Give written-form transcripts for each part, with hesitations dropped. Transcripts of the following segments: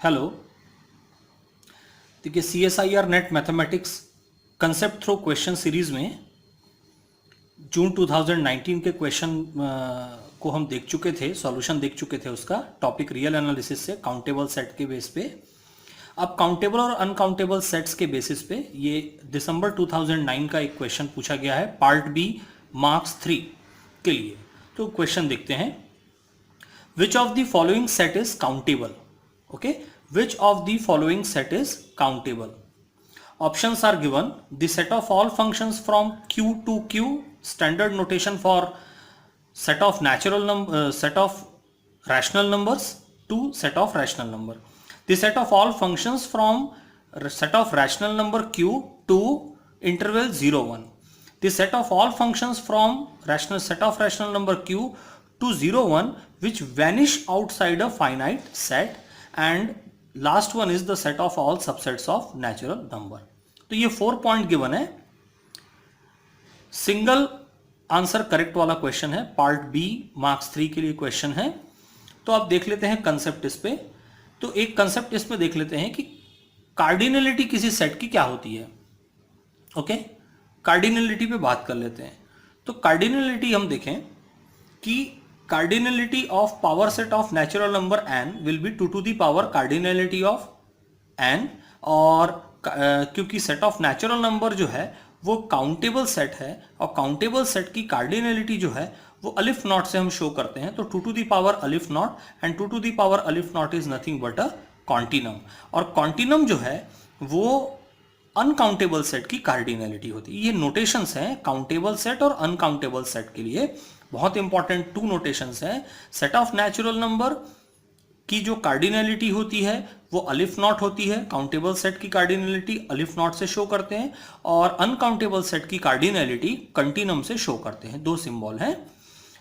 Hello. देखिए CSIR net mathematics concept through question series में जून 2019 के क्वेश्चन को हम देख चुके थे, सॉल्यूशन देख चुके थे। उसका टॉपिक रियल एनालिसिस से काउंटेबल सेट के बेस पे। अब काउंटेबल और अनकाउंटेबल सेट्स के बेसिस पे ये दिसंबर 2009 का एक क्वेश्चन पूछा गया है पार्ट बी मार्क्स 3 के लिए। तो क्वेश्चन देखते हैं। Which of the following set is countable? Okay, which of the following set is countable? Options are given. The set of all functions from Q to Q, standard notation for set of set of rational numbers to set of rational number. The set of all functions from set of rational number Q to interval 0 1. The set of all functions from set of rational number Q to 0 1 which vanish outside a finite set, and last one is the set of all subsets of natural number. तो ये 4 point given है। Single answer correct वाला question है, part B marks 3 के लिए question है। तो आप देख लेते हैं कंसेप्ट इस पे। तो एक कंसेप्ट इसमें देख लेते हैं कि कार्डिनलिटी किसी सेट की क्या होती है। ओके, कार्डिनलिटी पे बात कर लेते हैं। तो कार्डिनलिटी हम देखें कि cardinality of power set of natural number n will be 2 to the power cardinality of n, और क्योंकि सेट ऑफ नेचुरल नंबर जो है वो काउंटेबल सेट है, और काउंटेबल सेट की कार्डिनलिटी जो है वो अलिफ नॉट से हम शो करते हैं। तो 2 to the power अलिफ not, and 2 to the power अलिफ not is nothing but a continuum, और कॉन्टिनम जो है वो अनकाउंटेबल सेट की कार्डिनलिटी होती है। ये नोटेशंस हैं काउंटेबल सेट और अनकाउंटेबल सेट के लिए, बहुत इंपॉर्टेंट 2 नोटेशंस हैं। सेट ऑफ नेचुरल नंबर की जो कार्डिनलिटी होती है वो अलिफ नॉट होती है, काउंटेबल सेट की कार्डिनलिटी अलिफ नॉट से शो करते हैं, और अनकाउंटेबल सेट की कार्डिनलिटी कंटिनम से शो करते हैं। 2 सिंबल हैं।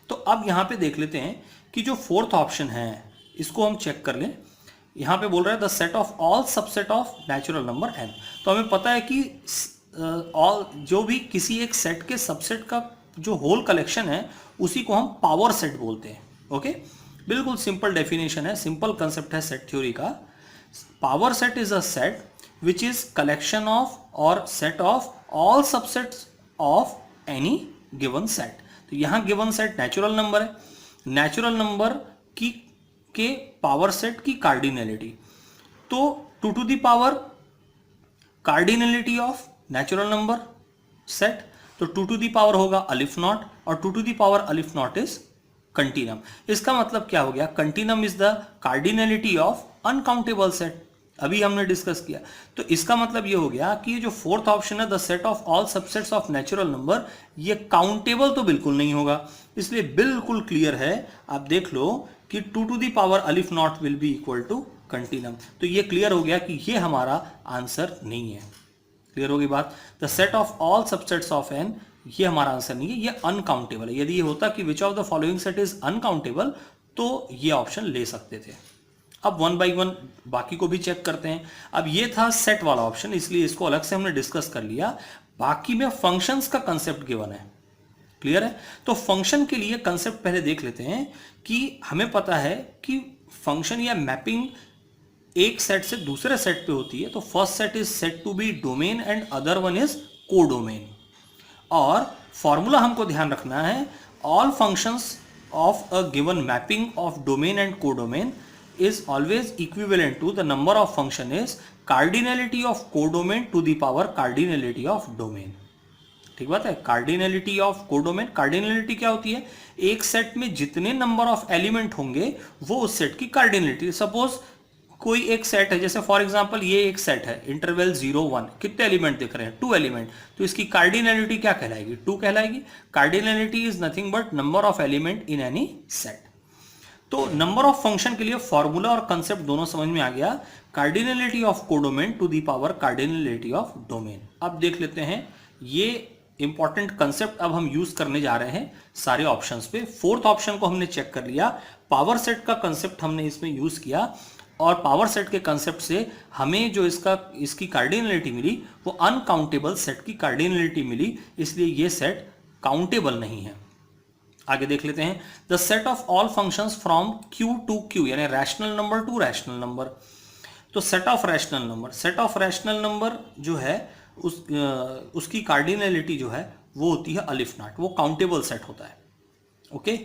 तो अब यहां पे देख लेते हैं कि जो फोर्थ ऑप्शन है इसको हम चेक कर लें। यहां पे बोल रहा है the set of all subset of natural number n। तो हमें पता है कि ऑल जो भी किसी एक सेट के सबसेट का जो होल कलेक्शन है उसी को हम पावर सेट बोलते हैं। ओके, बिल्कुल सिंपल डेफिनेशन है, सिंपल कंसेप्ट है सेट थ्योरी का। Power set is a set which is collection of or set of all subsets of any given set. तो यहां गिवन सेट नेचुरल नंबर है, natural number की के power set की cardinality. तो 2 to the power cardinality of natural number set, तो 2 to the power होगा अलिफ नॉट, और 2 to the power aleph not is continuum. इसका मतलब क्या हो गया, continuum is the cardinality of uncountable set, अभी हमने डिस्कस किया। तो इसका मतलब ये हो गया कि ये जो फोर्थ ऑप्शन है the set of all subsets of natural number, ये काउंटेबल तो बिल्कुल नहीं होगा, इसलिए बिल्कुल क्लियर है। आप देख लो कि 2 to the power aleph naught will be equal to continuum. तो ये क्लियर हो गया कि ये हमारा आंसर नहीं है। क्लियर होगी बात। The set of all subsets of N, ये हमारा आंसर नहीं है, ये अनकाउंटेबल है। यदि ये होता कि which of the following set is uncountable तो ये ऑप्शन ले सकते थे। अब 1 by 1 बाकी को भी चेक करते हैं। अब ये था सेट वाला ऑप्शन, इसलिए इसको अलग से हमने डिस्कस कर लिया। बाकी में फंक्शंस का कंसेप्ट गिवन है। क्लियर है। तो फंक्शन के लिए कंसेप्ट पहले देख लेते हैं कि हमें पता है कि फंक्शन या मैपिंग एक सेट से दूसरे सेट पे होती है। तो first set is set to be domain and other one is codomain, और फॉर्मूला हमको ध्यान रखना है all functions of a given mapping of domain and codomain is always equivalent to the number of function is cardinality of codomain to the power cardinality of domain। ठीक बात है। Cardinality of codomain, cardinality क्या होती है, एक set में जितने number of element होंगे वो उस सेट की कार्डिनलिटी। सपोज कोई एक सेट है, जैसे फॉर एग्जांपल ये एक सेट है इंटरवल 0 1, कितने एलिमेंट दिख रहे हैं, 2 एलिमेंट, तो इसकी कार्डिनलिटी क्या कहलाएगी, 2 कहलाएगी। Cardinality is nothing but number of element in any set. तो नंबर ऑफ फंक्शन के लिए फॉर्मूला और कंसेप्ट दोनों समझ में आ गया। Cardinality of codomain to the power cardinality of domain. अब देख लेते हैं ये इंपॉर्टेंट कंसेप्ट अब हम यूज करने जा रहे हैं सारे ऑप्शंस पे। फोर्थ ऑप्शन को हमने चेक कर लिया, पावर सेट का कंसेप्ट हमने इसमें यूज किया, और पावर सेट के कंसेप्ट से हमें जो इसकी कार्डिनलिटी मिली वो अनकाउंटेबल सेट की कार्डिनलिटी मिली, इसलिए ये सेट काउंटेबल नहीं है। आगे देख लेते हैं the set of all functions from Q to Q, यानी rational number to rational number. तो set of rational number, set of rational number जो है उसकी कार्डिनलिटी जो है वो होती है अलिफ नॉट, वो काउंटेबल सेट होता है। ओके,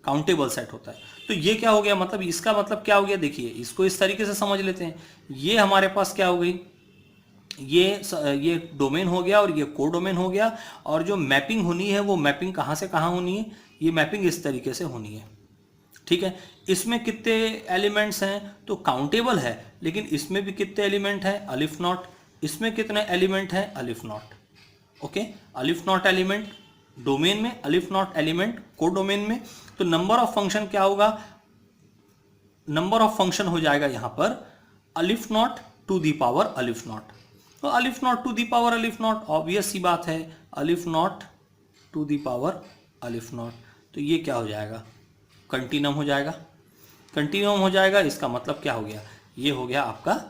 काउंटेबल सेट होता है। तो ये क्या हो गया, मतलब इसका मतलब क्या हो गया, देखिए इसको इस तरीके से समझ लेते हैं। ये हमारे पास क्या हो गई, ये डोमेन हो गया और ये को डोमेन हो गया, और जो मैपिंग होनी है वो मैपिंग कहाँ से कहाँ होनी है, ये मैपिंग इस तरीके से होनी है। ठीक है, इसमें कितने एलिमेंट्स हैं, तो काउंटेबल है, लेकिन इसमें भी कितने एलिमेंट हैं, अलिफ नॉट। इसमें कितने एलिमेंट हैं, अलिफ नॉट। ओके, अलिफ नॉट एलिमेंट डोमेन में, अलिफ नॉट एलिमेंट को डोमेन में। तो नंबर ऑफ फंक्शन क्या होगा, नंबर ऑफ फंक्शन हो जाएगा यहां पर अलिफ not to the power aleph not. तो अलिफ not to the power aleph not, obvious सी बात है, अलिफ not to the power aleph not. तो ये क्या हो जाएगा, कंटिन्यूम हो जाएगा। कंटिन्यूम हो जाएगा, इसका मतलब क्या हो गया, ये हो गया आपका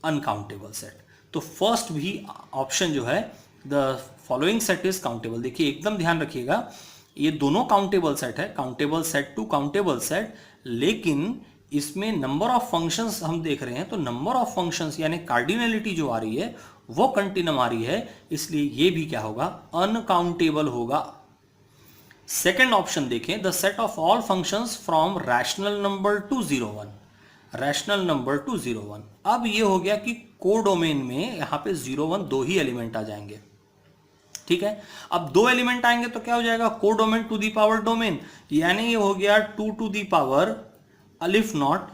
अनकाउंटेबल सेट। तो फर्स्ट भी ऑप्शन जो है, the following set is countable. देखिए एकदम ध्यान रखिएगा, ये दोनों काउंटेबल सेट है, countable set to countable set, लेकिन इसमें नंबर ऑफ फंक्शंस हम देख रहे हैं, तो नंबर ऑफ फंक्शंस यानी कार्डिनलिटी जो आ रही है वो कंटिन्यूम आ रही है, इसलिए ये भी क्या होगा, अनकाउंटेबल होगा। सेकेंड ऑप्शन देखें, the set of all functions from rational number to 01, rational number to 01। अब ये हो गया कि को डोमेन में यहां पे 01 दो ही एलिमेंट आ जाएंगे। ठीक है, अब दो एलिमेंट आएंगे तो क्या हो जाएगा, codomain to the power domain, यानी ये हो गया 2 to the power aleph naught,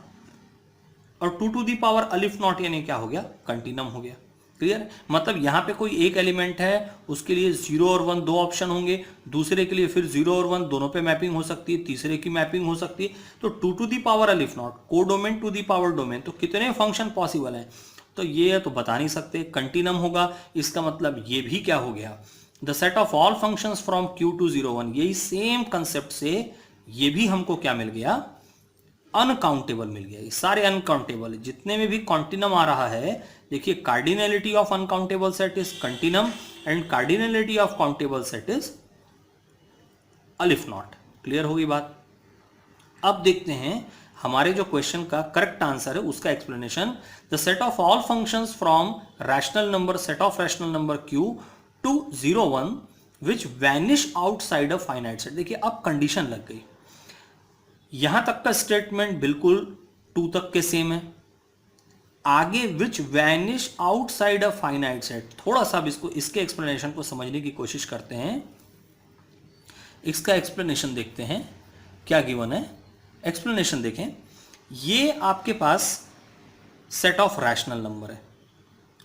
और 2 to the power aleph naught यानी क्या हो गया, कंटिन्यूम हो गया। क्लियर, मतलब यहां पे कोई एक एलिमेंट है, उसके लिए 0 और 1 दो ऑप्शन होंगे, दूसरे के लिए फिर 0 और 1 दोनों पे मैपिंग हो सकती है, तीसरे की मैपिंग हो सकती है। तो 2 to the power aleph naught, codomain to the power domain, तो कितने फंक्शन पॉसिबल हैं, तो ये तो बता नहीं सकते, कंटिन्यूम होगा। इसका मतलब ये भी क्या हो गया, the set of all functions from Q to 01। यही सेम कंसेप्ट से ये भी हमको क्या मिल गया, अनकाउंटेबल मिल गया। ये सारे अनकाउंटेबल है, जितने में भी कॉन्टिनम आ रहा है। देखिए cardinality of uncountable set is continuum and cardinality of countable set is अलिफ नॉट। क्लियर होगी बात। अब देखते हैं हमारे जो क्वेश्चन का करेक्ट आंसर है उसका explanation. The set of all functions from rational number, set of rational number Q to 01 which vanish outside a finite set. देखिए अब कंडीशन लग गई, यहां तक का स्टेटमेंट बिल्कुल 2 तक के सेम है, आगे which vanish outside a finite set. थोड़ा सा अब इसके एक्सप्लेनेशन को समझने की कोशिश करते हैं। इसका एक्सप्लेनेशन देखते हैं क्या गिवन है। एक्सप्लेनेशन देखें, ये आपके पास सेट ऑफ रैशनल नंबर है।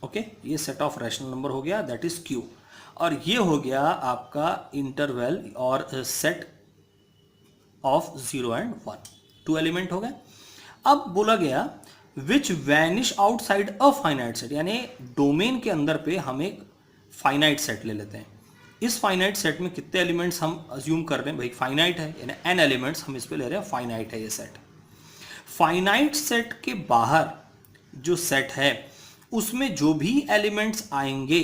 ओके, ये सेट ऑफ रैशनल नंबर हो गया, दैट इज Q, और ये हो गया आपका इंटरवल और सेट ऑफ 0 एंड 1, 2 एलिमेंट हो गए। अब बोला गया which vanish outside a finite set, यानी डोमेन के अंदर पे हम एक फाइनाइट सेट ले लेते हैं। इस फाइनाइट सेट में कितने एलिमेंट्स हम अज्यूम कर रहे हैं, भाई फाइनाइट है यानी n एलिमेंट्स हम इस पे ले रहे हैं, फाइनाइट है ये सेट। फाइनाइट सेट के बाहर जो सेट है उसमें जो भी एलिमेंट्स आएंगे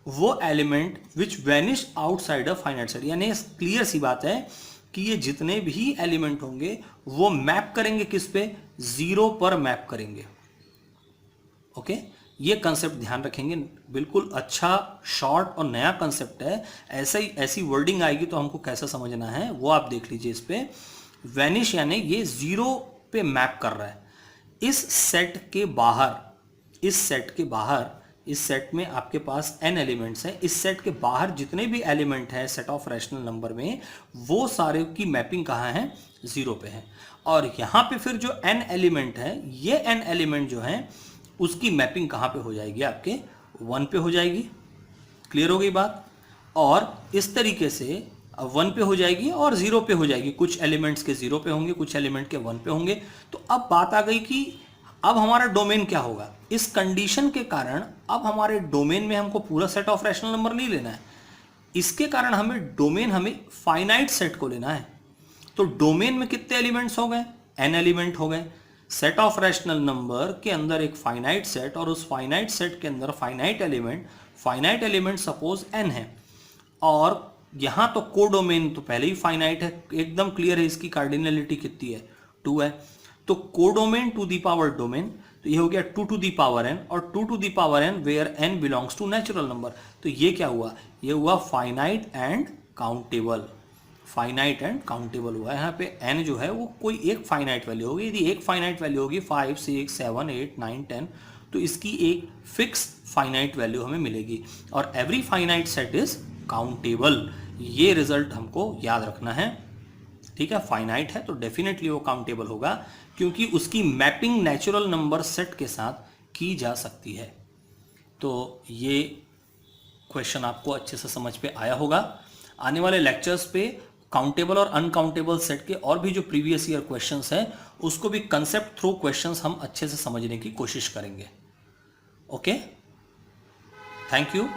वो element which vanish outside a finite set, यानी क्लियर सी बात है कि ये जितने भी एलिमेंट होंगे वो मैप करेंगे किस पे, 0 पर मैप करेंगे। ओके, ये कंसेप्ट ध्यान रखेंगे, बिल्कुल अच्छा शॉर्ट और नया कंसेप्ट है। ऐसी वर्डिंग आएगी तो हमको कैसा समझना है वो आप देख लीजिए। इस पे वैनिश यानी ये 0 पे मैप कर रहा है। इस सेट के बाहर, इस सेट में आपके पास n एलिमेंट्स हैं, इस सेट के बाहर जितने भी एलिमेंट हैं सेट ऑफ रैशनल नंबर में, वो सारे की मैपिंग कहाँ है, 0 पे है। और यहाँ पे फिर जो n एलिमेंट है, ये n एलिमेंट जो है उसकी मैपिंग कहाँ पे हो जाएगी, आपके 1 पे हो जाएगी। क्लियर हो गई बात। और इस तरीके से 1 पे हो जाएगी और 0 पे हो जाएगी, कुछ एलिमेंट्स के 0 पे होंगे, कुछ एलिमेंट के 1 पे होंगे। तो अब बात आ गई कि अब हमारा डोमेन क्या होगा। इस कंडीशन के कारण अब हमारे डोमेन में हमको पूरा सेट ऑफ रैशनल नंबर नहीं लेना है, इसके कारण हमें फाइनाइट सेट को लेना है। तो डोमेन में कितने एलिमेंट्स हो गए, n एलिमेंट हो गए। सेट ऑफ रैशनल नंबर के अंदर एक फाइनाइट सेट, और उस फाइनाइट सेट के अंदर फाइनाइट एलिमेंट सपोज n है, और यहां तो को डोमेन तो पहले ही फाइनाइट है, एकदम क्लियर है, इसकी कार्डिनलिटी कितनी है, 2 है। तो codomain to the power domain, तो ये हो गया 2 टू दी पावर n, और 2 to the power n where n belongs to natural number. तो ये क्या हुआ, ये हुआ finite and countable, finite and countable हुआ। यहाँ पे n जो है वो कोई एक फाइनाइट वैल्यू होगी। यदि एक फाइनाइट वैल्यू होगी 5, 6, 7, 8, 9, 10, तो इसकी एक फिक्स फाइनाइट वैल्यू हमें मिलेगी। और every finite set is countable, ये रिजल्ट हमको याद रखना है। ठीक है, फाइनाइट है तो डेफिनेटली वो काउंटेबल होगा, क्योंकि उसकी मैपिंग नेचुरल नंबर सेट के साथ की जा सकती है। तो ये क्वेश्चन आपको अच्छे से समझ पे आया होगा। आने वाले लेक्चर्स पे काउंटेबल और अनकाउंटेबल सेट के और भी जो प्रीवियस ईयर क्वेश्चंस हैं उसको भी कंसेप्ट थ्रू क्वेश्चंस हम अच्छे से समझने की कोशिश करेंगे। Okay, thank you.